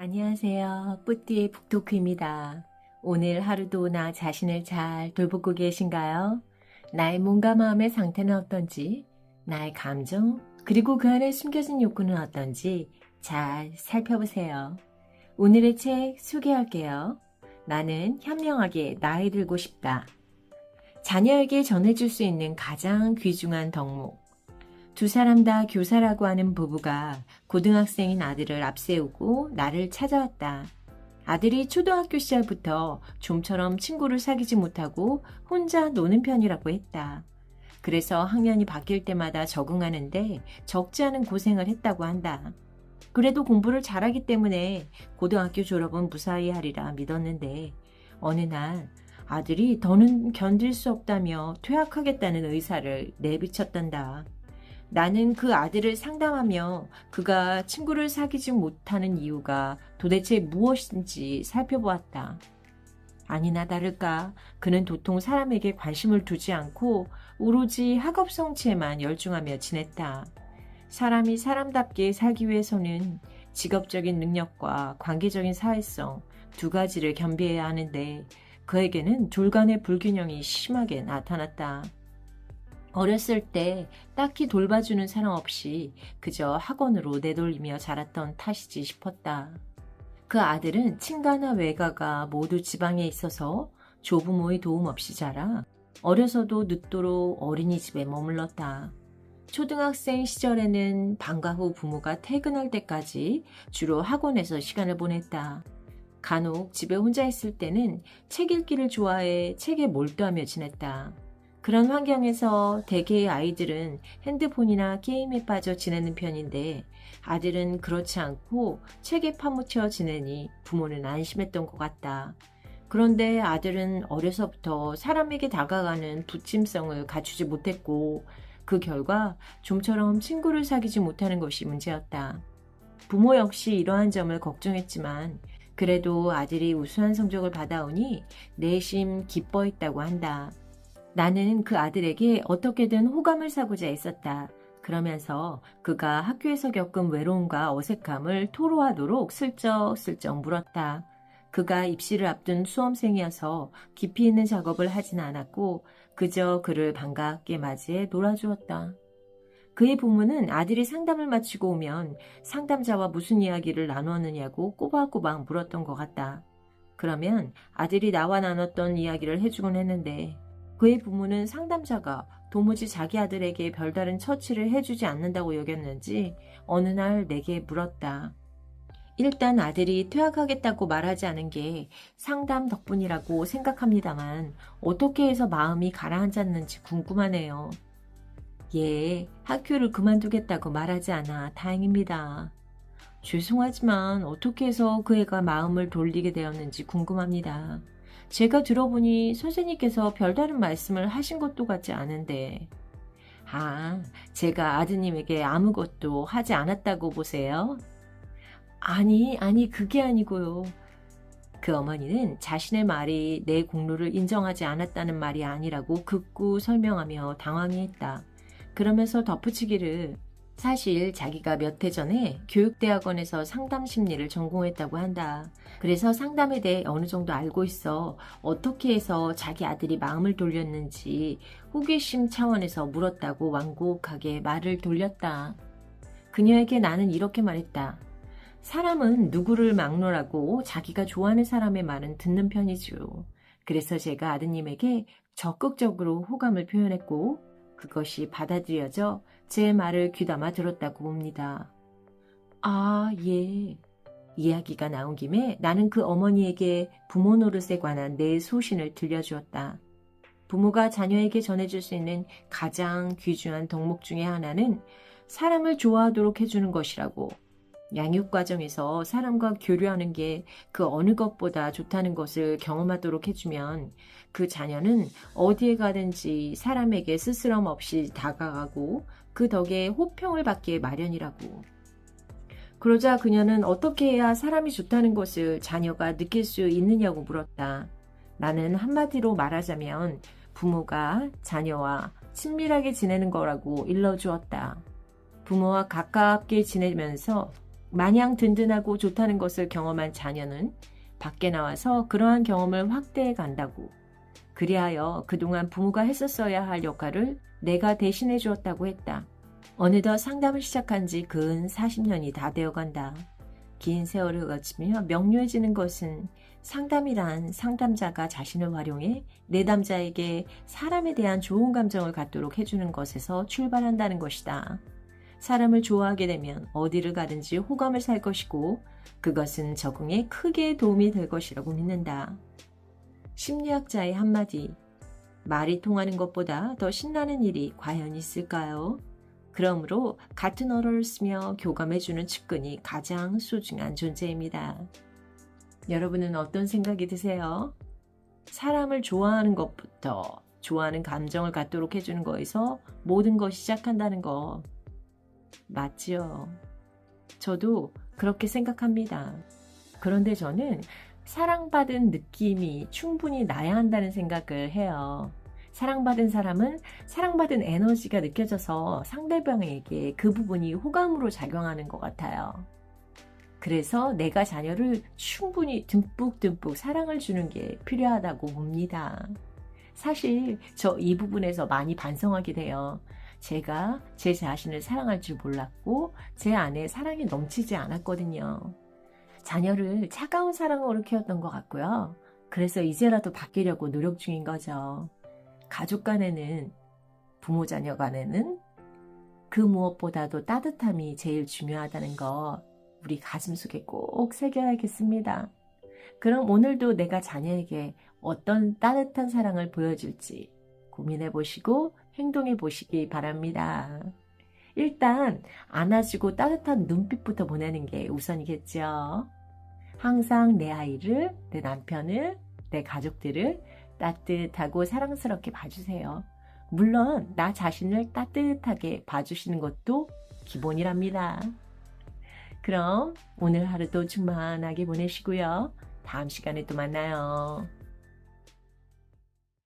안녕하세요. 뿌띠의 북토크입니다. 오늘 하루도 나 자신을 잘 돌보고 계신가요? 나의 몸과 마음의 상태는 어떤지, 나의 감정, 그리고 그 안에 숨겨진 욕구는 어떤지 잘 살펴보세요. 오늘의 책 소개할게요. 나는 현명하게 나이 들고 싶다. 자녀에게 전해줄 수 있는 가장 귀중한 덕목. 두 사람 다 교사라고 하는 부부가 고등학생인 아들을 앞세우고 나를 찾아왔다. 아들이 초등학교 시절부터 좀처럼 친구를 사귀지 못하고 혼자 노는 편이라고 했다. 그래서 학년이 바뀔 때마다 적응하는데 적지 않은 고생을 했다고 한다. 그래도 공부를 잘하기 때문에 고등학교 졸업은 무사히 하리라 믿었는데 어느 날 아들이 더는 견딜 수 없다며 퇴학하겠다는 의사를 내비쳤단다. 나는 그 아들을 상담하며 그가 친구를 사귀지 못하는 이유가 도대체 무엇인지 살펴보았다. 아니나 다를까 그는 도통 사람에게 관심을 두지 않고 오로지 학업 성취에만 열중하며 지냈다. 사람이 사람답게 살기 위해서는 직업적인 능력과 관계적인 사회성 두 가지를 겸비해야 하는데 그에게는 둘 간의 불균형이 심하게 나타났다. 어렸을 때 딱히 돌봐주는 사람 없이 그저 학원으로 내돌리며 자랐던 탓이지 싶었다. 그 아들은 친가나 외가가 모두 지방에 있어서 조부모의 도움 없이 자라 어려서도 늦도록 어린이집에 머물렀다. 초등학생 시절에는 방과 후 부모가 퇴근할 때까지 주로 학원에서 시간을 보냈다. 간혹 집에 혼자 있을 때는 책 읽기를 좋아해 책에 몰두하며 지냈다. 그런 환경에서 대개의 아이들은 핸드폰이나 게임에 빠져 지내는 편인데 아들은 그렇지 않고 책에 파묻혀 지내니 부모는 안심했던 것 같다. 그런데 아들은 어려서부터 사람에게 다가가는 부침성을 갖추지 못했고 그 결과 좀처럼 친구를 사귀지 못하는 것이 문제였다. 부모 역시 이러한 점을 걱정했지만 그래도 아들이 우수한 성적을 받아오니 내심 기뻐했다고 한다. 나는 그 아들에게 어떻게든 호감을 사고자 했었다. 그러면서 그가 학교에서 겪은 외로움과 어색함을 토로하도록 슬쩍슬쩍 물었다. 그가 입시를 앞둔 수험생이어서 깊이 있는 작업을 하진 않았고 그저 그를 반갑게 맞이해 놀아주었다. 그의 부모는 아들이 상담을 마치고 오면 상담자와 무슨 이야기를 나누었느냐고 꼬박꼬박 물었던 것 같다. 그러면 아들이 나와 나눴던 이야기를 해주곤 했는데 그의 부모는 상담자가 도무지 자기 아들에게 별다른 처치를 해주지 않는다고 여겼는지 어느 날 내게 물었다. 일단 아들이 퇴학하겠다고 말하지 않은 게 상담 덕분이라고 생각합니다만 어떻게 해서 마음이 가라앉았는지 궁금하네요. 예, 학교를 그만두겠다고 말하지 않아 다행입니다. 죄송하지만 어떻게 해서 그 애가 마음을 돌리게 되었는지 궁금합니다. 제가 들어보니 선생님께서 별다른 말씀을 하신 것도 같지 않은데. 아, 제가 아드님에게 아무것도 하지 않았다고 보세요? 아니, 그게 아니고요. 그 어머니는 자신의 말이 내 공로를 인정하지 않았다는 말이 아니라고 극구 설명하며 당황해했다. 그러면서 덧붙이기를 사실 자기가 몇 해 전에 교육대학원에서 상담심리를 전공했다고 한다. 그래서 상담에 대해 어느 정도 알고 있어 어떻게 해서 자기 아들이 마음을 돌렸는지 호기심 차원에서 물었다고 완곡하게 말을 돌렸다. 그녀에게 나는 이렇게 말했다. 사람은 누구를 막론하고 자기가 좋아하는 사람의 말은 듣는 편이죠. 그래서 제가 아드님에게 적극적으로 호감을 표현했고 그것이 받아들여져 제 말을 귀담아 들었다고 봅니다. 아, 예. 이야기가 나온 김에 나는 그 어머니에게 부모 노릇에 관한 내 소신을 들려주었다. 부모가 자녀에게 전해줄 수 있는 가장 귀중한 덕목 중에 하나는 사람을 좋아하도록 해주는 것이라고. 양육 과정에서 사람과 교류하는 게 그 어느 것보다 좋다는 것을 경험하도록 해주면 그 자녀는 어디에 가든지 사람에게 스스럼 없이 다가가고 그 덕에 호평을 받기에 마련이라고. 그러자 그녀는 어떻게 해야 사람이 좋다는 것을 자녀가 느낄 수 있느냐고 물었다. 나는 한마디로 말하자면 부모가 자녀와 친밀하게 지내는 거라고 일러주었다. 부모와 가깝게 지내면서 마냥 든든하고 좋다는 것을 경험한 자녀는 밖에 나와서 그러한 경험을 확대해 간다고. 그리하여 그동안 부모가 했었어야 할 역할을 내가 대신해 주었다고 했다. 어느덧 상담을 시작한 지 근 40년이 다 되어간다. 긴 세월을 거치며 명료해지는 것은 상담이란 상담자가 자신을 활용해 내담자에게 사람에 대한 좋은 감정을 갖도록 해주는 것에서 출발한다는 것이다. 사람을 좋아하게 되면 어디를 가든지 호감을 살 것이고 그것은 적응에 크게 도움이 될 것이라고 믿는다. 심리학자의 한마디, 말이 통하는 것보다 더 신나는 일이 과연 있을까요? 그러므로 같은 언어를 쓰며 교감해주는 측근이 가장 소중한 존재입니다. 여러분은 어떤 생각이 드세요? 사람을 좋아하는 것부터 좋아하는 감정을 갖도록 해주는 거에서 모든 것이 시작한다는 거 맞지요? 저도 그렇게 생각합니다. 그런데 저는 사랑받은 느낌이 충분히 나야 한다는 생각을 해요. 사랑받은 사람은 사랑받은 에너지가 느껴져서 상대방에게 그 부분이 호감으로 작용하는 것 같아요. 그래서 내가 자녀를 충분히 듬뿍듬뿍 사랑을 주는 게 필요하다고 봅니다. 사실 저 이 부분에서 많이 반성하게 돼요. 제가 제 자신을 사랑할 줄 몰랐고 제 안에 사랑이 넘치지 않았거든요. 자녀를 차가운 사랑으로 키웠던 것 같고요. 그래서 이제라도 바뀌려고 노력 중인 거죠. 가족 간에는, 부모 자녀 간에는 그 무엇보다도 따뜻함이 제일 중요하다는 거 우리 가슴속에 꼭 새겨야겠습니다. 그럼 오늘도 내가 자녀에게 어떤 따뜻한 사랑을 보여줄지 고민해 보시고 행동해 보시기 바랍니다. 일단 안아주고 따뜻한 눈빛부터 보내는 게 우선이겠죠. 항상 내 아이를, 내 남편을, 내 가족들을 따뜻하고 사랑스럽게 봐주세요. 물론 나 자신을 따뜻하게 봐주시는 것도 기본이랍니다. 그럼 오늘 하루도 충만하게 보내시고요. 다음 시간에 또 만나요.